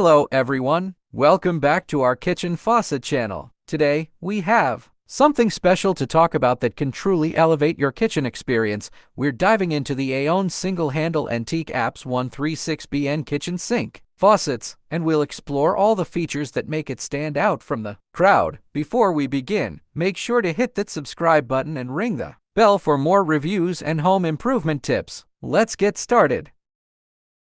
Hello everyone, welcome back to our Kitchen Faucet channel. Today, we have something special to talk about that can truly elevate your kitchen experience. We're diving into the AYONE single-handle antique APS136BN kitchen sink faucets, and we'll explore all the features that make it stand out from the crowd. Before we begin, make sure to hit that subscribe button and ring the bell for more reviews and home improvement tips. Let's get started.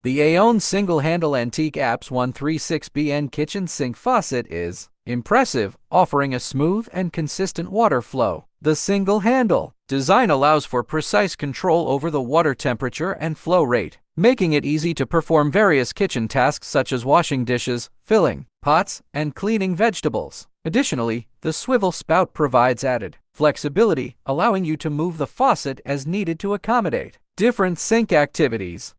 The AYONE single-handle antique APS136BN kitchen sink faucet is impressive, offering a smooth and consistent water flow. The single-handle design allows for precise control over the water temperature and flow rate, making it easy to perform various kitchen tasks such as washing dishes, filling pots, and cleaning vegetables. Additionally, the swivel spout provides added flexibility, allowing you to move the faucet as needed to accommodate different sink activities.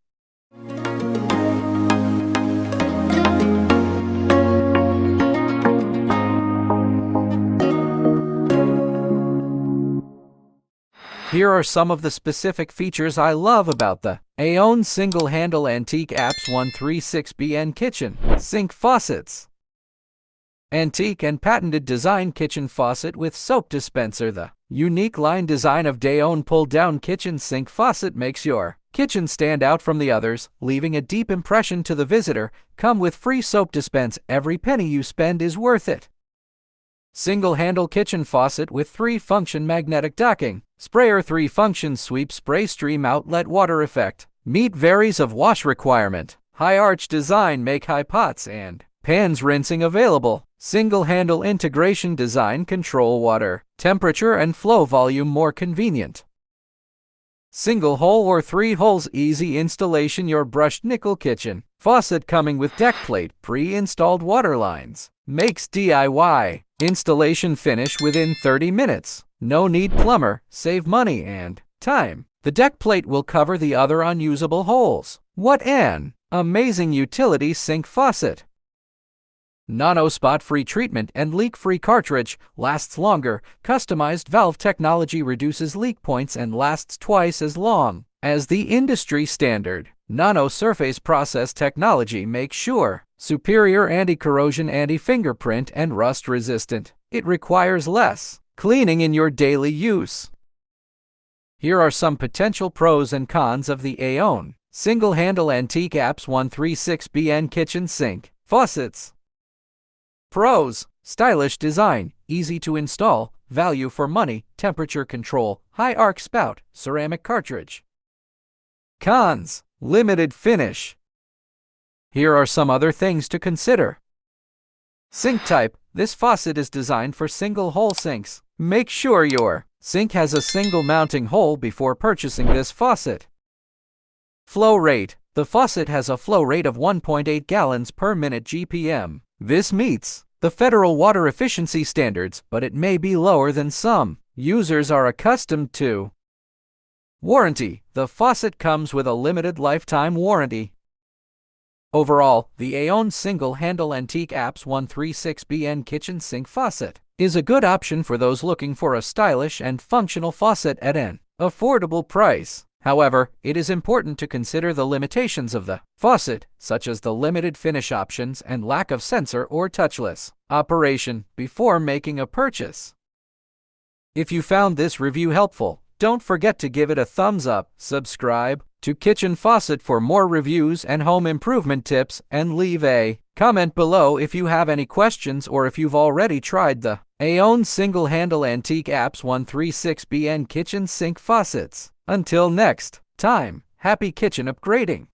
Here are some of the specific features I love about the AYONE single-handle antique APS136BN kitchen sink faucets. Antique and patented design kitchen faucet with soap dispenser. The unique line design of AYONE pull-down kitchen sink faucet makes your kitchen stand out from the others, leaving a deep impression to the visitor. Come with free soap dispense. Every penny you spend is worth it. Single-handle kitchen faucet with 3-function magnetic docking. Sprayer 3-function sweep spray stream outlet water effect. Meet varies of wash requirement. High arch design make high pots and pans rinsing available. Single-handle integration design control water temperature and flow volume more convenient. Single hole or 3 holes easy installation. Your brushed nickel kitchen faucet coming with deck plate, pre-installed water lines, makes DIY installation finish within 30 minutes. No need plumber, save money and time. The deck plate will cover the other unusable holes. What an amazing utility sink faucet! Nano spot-free treatment and leak-free cartridge lasts longer. Customized valve technology reduces leak points and lasts twice as long as the industry standard. Nano surface process technology makes sure superior anti-corrosion, anti-fingerprint, and rust resistant. It requires less cleaning in your daily use. Here are some potential pros and cons of the AYONE single-handle antique APS136BN kitchen sink faucets. Pros: stylish design, easy to install, value for money, temperature control, high arc spout, ceramic cartridge. Cons: limited finish. Here are some other things to consider. Sink type: this faucet is designed for single-hole sinks. Make sure your sink has a single mounting hole before purchasing this faucet. Flow rate: the faucet has a flow rate of 1.8 gallons per minute GPM. This meets the federal water efficiency standards, but it may be lower than some users are accustomed to. Warranty: the faucet comes with a limited lifetime warranty. Overall, the AYONE single-handle antique APS136BN kitchen sink faucet is a good option for those looking for a stylish and functional faucet at an affordable price. However, it is important to consider the limitations of the faucet, such as the limited finish options and lack of sensor or touchless operation, before making a purchase. If you found this review helpful, don't forget to give it a thumbs up, subscribe to Kitchen Faucet for more reviews and home improvement tips, and leave a comment below if you have any questions or if you've already tried the AYONE single-handle antique APS136BN kitchen sink faucets. Until next time, happy kitchen upgrading!